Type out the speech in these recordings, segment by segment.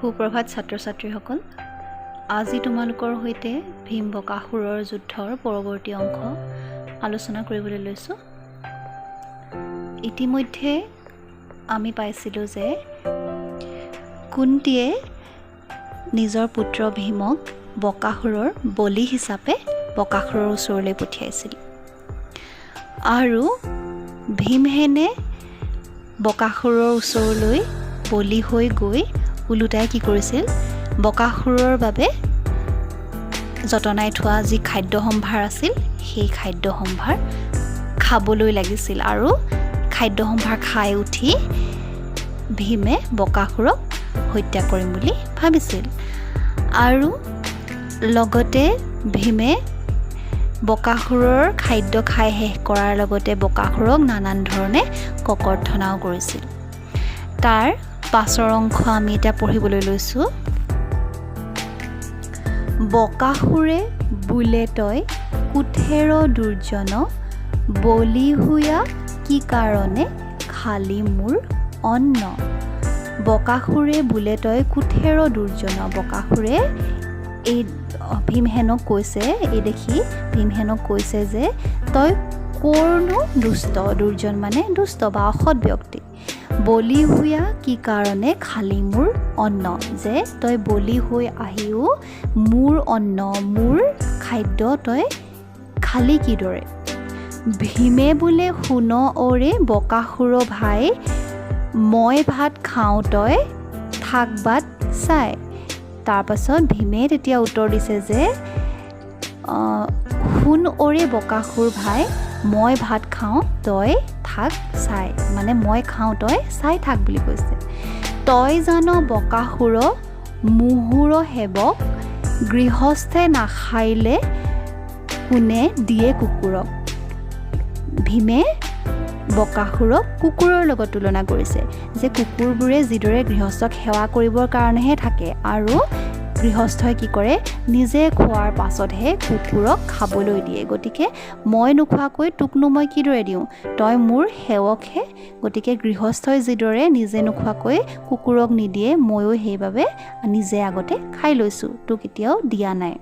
সুপ্ৰভাত ছাত্ৰ ছাত্ৰীসকল, আজি তোমালোকৰ সৈতে ভীম বকাসুৰৰ যুদ্ধৰ পৰৱৰ্তী অংশ আলোচনা কৰিবলৈ লৈছোঁ। ইতিমধ্যে আমি পাইছিলোঁ যে কুন্তীয়ে নিজৰ পুত্ৰ ভীমক বকাসুৰৰ বলি হিচাপে বকাসুৰৰ ওচৰলৈ পঠিয়াইছিল আৰু ভীমসেনে বকাসুৰৰ ওচৰলৈ বলি হৈ গৈ ওলোটাই কি কৰিছিল, বকাসুৰৰ বাবে যতনাই থোৱা যি খাদ্য সম্ভাৰ আছিল সেই খাদ্য সম্ভাৰ খাবলৈ লাগিছিল আৰু খাদ্য সম্ভাৰ খাই উঠি ভীমে বকাসুৰক হত্যা কৰিম বুলি ভাবিছিল। আৰু লগতে ভীমে বকাসুৰৰ খাদ্য খাই শেষ কৰাৰ লগতে বকাসুৰক নানান ধৰণে ককৰ্থনাও কৰিছিল। তাৰ পাছৰ অংশ আমি এতিয়া পঢ়িবলৈ লৈছোঁ। বকাসুৰে বোলে তই কুঠেৰ দুৰ্জন, বলি হুয়া কি কাৰণে খালি মোৰ অন্ন। বকাসুৰে বোলে তই কুঠেৰ দুৰ্জন, বকাসুৰে এই ভীমসেনক কৈছে, এই দেখি ভীমসেনক কৈছে যে তই কৰনো দুষ্ট, দুৰ্জন মানে দুষ্ট বা অসৎ ব্যক্তি। বলি হুয়া কি কাৰণে খালি মোৰ অন্ন, যে তই বলি হৈ আহিও মোৰ অন্ন মোৰ খাদ্য তই খালি কিদৰে। ভীমে বোলে শুন অৰে বকাসুৰ ভাই, মই ভাত খাওঁ তই থাক বাট চাই। তাৰপাছত ভীমে তেতিয়া উত্তৰ দিছে যে শুন অৰে বকাসুৰ ভাই, মই ভাত খাওঁ তই থাক চাই, মানে মই খাওঁ তই চাই থাক বুলি কৈছে। তই জান বকাসুৰ মুহুৰ সেৱক, গৃহস্থে নাখাইলে কোনে দিয়ে কুকুৰক। ভীমে বকাসুৰক কুকুৰৰ লগত তুলনা কৰিছে, যে কুকুৰবোৰে যিদৰে গৃহস্থক সেৱা কৰিবৰ কাৰণেহে থাকে আৰু গৃহস্থই কি কৰে, নিজে খোৱাৰ পাছতহে কুকুৰক খাবলৈ দিয়ে। গতিকে মই নোখোৱাকৈ তোকনো মই কিদৰে দিওঁ, তই মোৰ সেৱকহে। গতিকে গৃহস্থই যিদৰে নিজে নোখোৱাকৈ কুকুৰক নিদিয়ে, ময়ো সেইবাবে নিজে আগতে খাই লৈছোঁ, তোক এতিয়াও দিয়া নাই।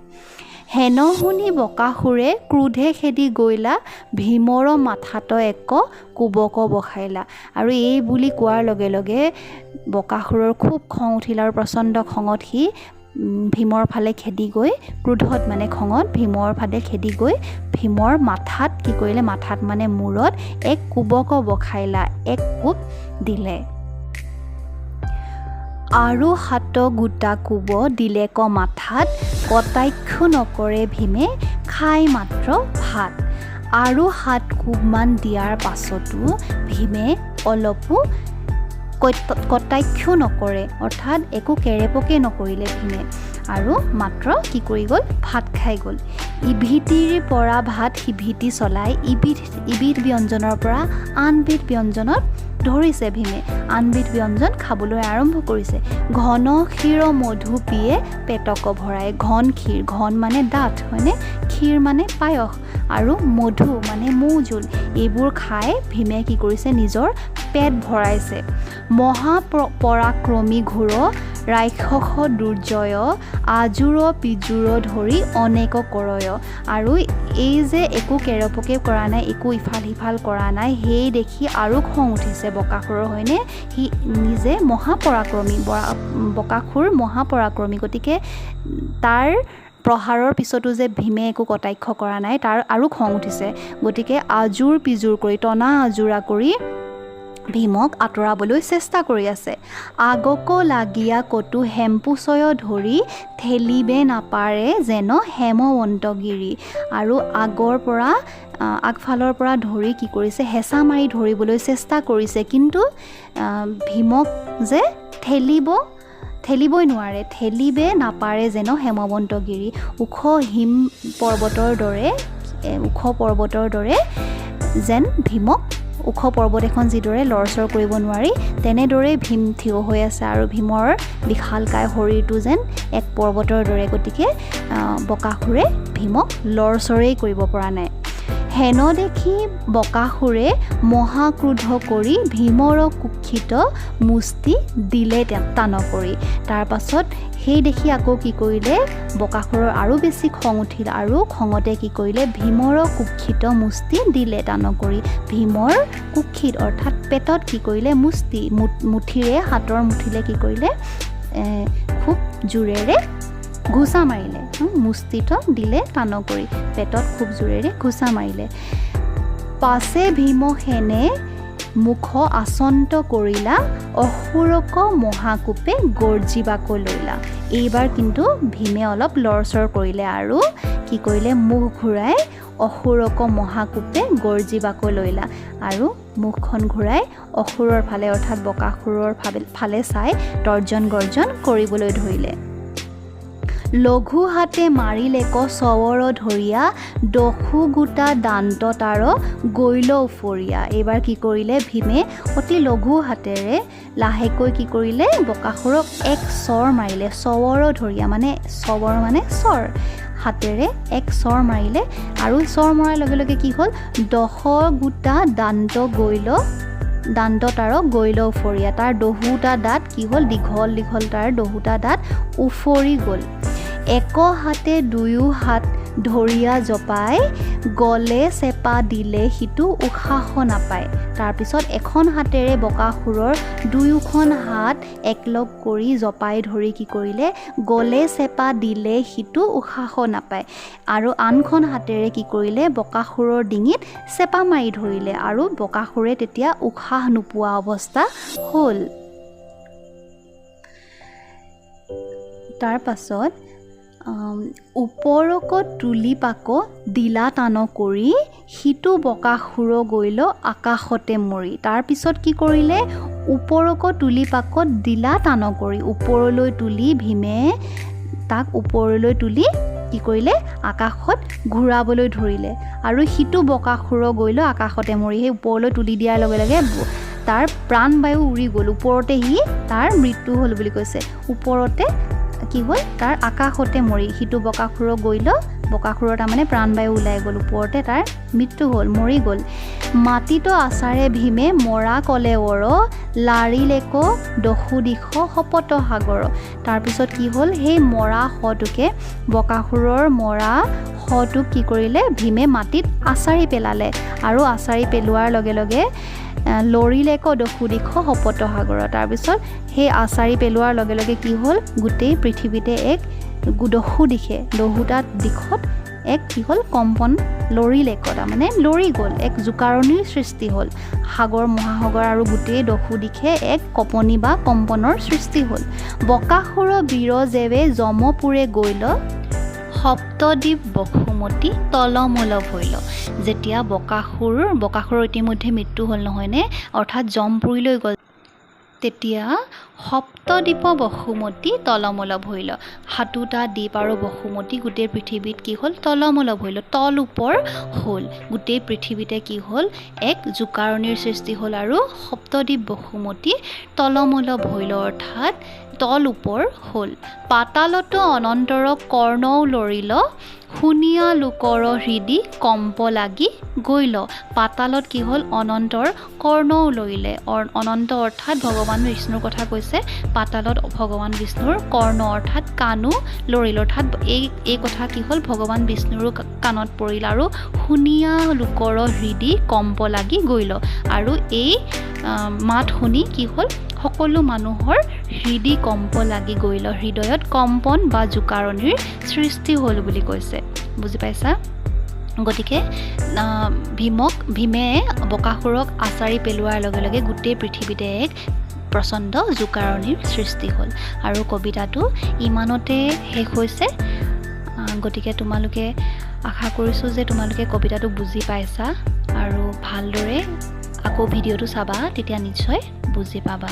হেন শুনি বকাসুৰে ক্ৰোধে খেদি গৈলা, ভীমৰ মাথাত এক কোবক বসাইলা। আৰু এই বুলি কোৱাৰ লগে লগে বকাসুৰৰ খুব খং উঠিল আৰু প্ৰচণ্ড খঙত সি ভীমৰ ফালে খেদি গৈ, ক্ৰোধত মানে খঙত ভীমৰ ফালে খেদি গৈ ভীমৰ মাথাত কি কৰিলে, মাথাত মানে মূৰত এক কোবক বসাইলা, এক কোব দিলে। আৰু হাত গোটা কোব দিলে ক মাথাত, কটাক্ষ নকৰে ভীমে খাই মাত্ৰ ভাত। আৰু 7 কোবমান দিয়াৰ পাছতো ভীমে অলপো কটাক্ষ নকৰে, অৰ্থাৎ একো কেৰেপকে নকৰিলে ভীমে, আৰু মাত্ৰ কি কৰি গ'ল, ভাত খাই গ'ল। ইভিতিৰ পৰা ভাত সিভিতি চলাই, ইবিধ ব্যঞ্জনৰ পৰা আনবিধ ব্যঞ্জনত ধৰিছে ভীমে, আনবিধ ব্যঞ্জন খাবলৈ আৰম্ভ কৰিছে। ঘন ক্ষীৰ মধু পিয়ে পেটক ভৰাই, ঘন ক্ষীৰ, ঘন মানে ডাঠ হয়নে, ক্ষীৰ মানে পায়স, আৰু মধু মানে মৌ জোল, এইবোৰ খাই ভীমে কি কৰিছে, নিজৰ পেট ভৰাইছে। মহাপৰাক্ৰমী ঘোৰ ৰাক্ষস দুৰ্জয়, আজোৰ পিজোৰ ধৰি অনেক কৰয়। আৰু এই যে একো কেৰপকে কৰা নাই, একো ইফাল সিফাল কৰা নাই, সেই দেখি আৰু খং উঠিছে বকাসুৰৰ, হয়নে, সি নিজে মহাপৰাক্ৰমী, বকাসুৰ মহাপৰাক্ৰমী, গতিকে তাৰ প্ৰহাৰৰ পিছতো যে ভীমে একো কটাক্ষ কৰা নাই, তাৰ আৰু খং উঠিছে। গতিকে আজোৰ পিজোৰ কৰি, টনা আজোৰা কৰি ভীমক আঁতৰাবলৈ চেষ্টা কৰি আছে। আগক লাগিয়া কটু হেমপুচয় ধৰি, ঠেলিবে নাপাৰে যেন হেমৱন্তগিৰি। আৰু আগফালৰ পৰা ধৰি কি কৰিছে, হেঁচা মাৰি ধৰিবলৈ চেষ্টা কৰিছে, কিন্তু ভীমক যে ঠেলিবই নোৱাৰে, ঠেলিবে নাপাৰে যেন হেমৱন্তগিৰি। ওখ পৰ্বতৰ দৰে যেন ভীমক, ওখ পৰ্বত এখন যিদৰে লৰচৰ কৰিব নোৱাৰি, তেনেদৰে ভীম থিয় হৈ আছে, আৰু ভীমৰ বিশালকায় শৰীৰটো যেন এক পৰ্বতৰ দৰে। গতিকে বকাসুৰে ভীমক লৰচৰেই কৰিব পৰা নাই। হেন দেখি বকাসুৰে মহাক্ৰোধ কৰি ভীমৰ কুক্ষিত মুষ্টি দিলে টান কৰি। তাৰ পাছত সেই দেখি আকৌ কি কৰিলে বকাসুৰৰ আৰু বেছি খং উঠিল আৰু খঙতে কি কৰিলে ভীমৰ কুক্ষিত মুষ্টি দিলে টান কৰি। ভীমৰ কুক্ষিত অৰ্থাৎ পেটত কি কৰিলে মুষ্টি মুঠিৰে হাতৰ মুঠিলে কি কৰিলে খুব জোৰেৰে ঘুচা মাৰিলে। মুষ্টিটো দিলে টান কৰি পেটত খুব জোৰেৰে ঘুচা মাৰিলে। পাছে ভীমসেনে মুখ আচন্ত কৰিলা অসুৰক মহাকোপে গৰ্জিবাক লৈলা। এইবাৰ কিন্তু ভীমে অলপ লৰচৰ কৰিলে আৰু কি কৰিলে মুখ ঘূৰাই অসুৰক মহাকোপে গৰ্জিবাক লৈলা আৰু মুখখন ঘূৰাই অসুৰৰ ফালে অৰ্থাৎ বকাসুৰৰ ফালে চাই তৰ্জন গৰ্জন কৰিবলৈ ধৰিলে। লঘু হাতে মাৰিলেক চৱৰ ধৰিয়া দহু গোটা দান্ত তাৰ গৈল উফৰীয়া। এইবাৰ কি কৰিলে ভীমে অতি লঘু হাতেৰে লাহেকৈ কি কৰিলে বকাসুৰক এক চৰ মাৰিলে। চৱৰ ধৰিয়া মানে চৱৰ মানে চৰ, হাতেৰে এক চৰ মাৰিলে আৰু চৰ মৰাৰ লগে লগে কি হ'ল 10 গোটা দান্ত তাৰ গৈল উফৰীয়া। তাৰ 10টা দাঁত কি হ'ল দীঘল দীঘল তাৰ 10টা দাঁত উফৰি গ'ল। এক হাতে 2 হাত ধৰিয়া জপাই গলে চেপা দিলে সিটো উশাহ নাপায়। তাৰপিছত এখন হাতেৰে বকাসুৰৰ 2খন হাত একলগ কৰি জপাই ধৰি কি কৰিলে গলে চেপা দিলে সিটো উশাহ নাপায় আৰু আনখন হাতেৰে কি কৰিলে বকাসুৰৰ ডিঙিত চেপা মাৰি ধৰিলে আৰু বকাসুৰে তেতিয়া উশাহ নোপোৱা অৱস্থা হ'ল। তাৰ পাছত ওপৰক তুলি পাক দিলা টান কৰি সিটো বকাসুৰ গৈল আকাশতে মৰি। তাৰপিছত কি কৰিলে ওপৰক তুলি পাকত দিলা টান কৰি ওপৰলৈ তুলি ভীমে তাক ওপৰলৈ তুলি কি কৰিলে আকাশত ঘূৰাবলৈ ধৰিলে আৰু সিটো বকাসুৰ গৈল আকাশতে মৰি। সেই ওপৰলৈ তুলি দিয়াৰ লগে লগে তাৰ প্ৰাণবায়ু উৰি গ'ল। ওপৰতে তাৰ মৃত্যু হ'ল বুলি কৈছে। ওপৰতে কি হ'ল তাৰ আকাশতে মৰি সিটো বকাসুৰ গৈল বকাসুৰৰ তাৰমানে প্ৰাণবায়ু ওলাই গ'ল। ওপৰতে তাৰ মৃত্যু হ'ল মৰি গ'ল। মাটিত আচাৰে ভীমে মৰা কলে ৱৰ লাৰিলেক দহু দিশ শপত সাগৰ। তাৰপিছত কি হ'ল সেই মৰা শটোকে বকাসুৰৰ মৰা শটোক কি কৰিলে ভীমে মাটিত আচাৰি পেলালে আৰু আচাৰি পেলোৱাৰ লগে লগে লৰিলেক দহু দিশ শপত সাগৰ। তাৰপিছত সেই আচাৰি পেলোৱাৰ লগে লগে কি হ'ল গোটেই পৃথিৱীতে এক দহোটা দিশত এক কি হ'ল কম্পন লৰিলেক তাৰমানে লৰি গ'ল। এক জোকাৰণিৰ সৃষ্টি হ'ল। সাগৰ মহাসাগৰ আৰু গোটেই দহু দিশে এক কঁপনি বা কম্পনৰ সৃষ্টি হ'ল। বকাসুৰ বীৰ জেৱে যমপুৰে গৈল সপ্তদ্বীপ বসুমতী তলমল ভৈল। যেতিয়া বকাসুৰৰ ইতিমধ্যে মৃত্যু হ'ল নহয়নে, অৰ্থাৎ যমপুৰীলৈ গ'ল, তেতিয়া সপ্তদ্বীপ বসুমতী তলমল ভৈল। 7টা দ্বীপ আৰু বসুমতী গোটেই পৃথিৱীত কি হ'ল তলমল ভৈল তল ওপৰ হ'ল। গোটেই পৃথিৱীতে কি হ'ল এক জোকাৰণিৰ সৃষ্টি হ'ল আৰু সপ্তদ্বীপ বসুমতী তলমল ভৈল অৰ্থাৎ তল ওপৰ হ'ল। পাতালত অনন্তৰ কৰ্ণও লৰিল শুনিয়া লোকৰ হৃদি কম্প লাগি গৈল। পাতালত কি হ'ল অনন্তৰ কৰ্ণও লৰিলে। অনন্ত অৰ্থাৎ ভগৱান বিষ্ণুৰ কথা কৈছে। পাতালত ভগৱান বিষ্ণুৰ কৰ্ণ অৰ্থাৎ কাণো লৰিল অৰ্থাৎ এই কথা কি হ'ল ভগৱান বিষ্ণুৰো কাণত পৰিল আৰু শুনিয়া লোকৰ হৃদি কম্প লাগি গৈল। আৰু এই মাত শুনি কি হ'ল সকলো মানুহৰ হৃদি কম্প লাগি গৈল। হৃদয়ত কম্পন বা জোকাৰণিৰ সৃষ্টি হ'ল বুলি কৈছে। বুজি পাইছা? গতিকে ভীমে বকাসুৰক আচাৰি পেলোৱাৰ লগে লগে গোটেই পৃথিৱীতে এক প্ৰচণ্ড জোকাৰণিৰ সৃষ্টি হ'ল। আৰু কবিতাটো ইমানতে শেষ হৈছে। গতিকে তোমালোকে আশা কৰিছোঁ যে তোমালোকে কবিতাটো বুজি পাইছা আৰু ভালদৰে আকৌ ভিডিঅ'টো চাবা, তেতিয়া নিশ্চয় বুজি পাবা।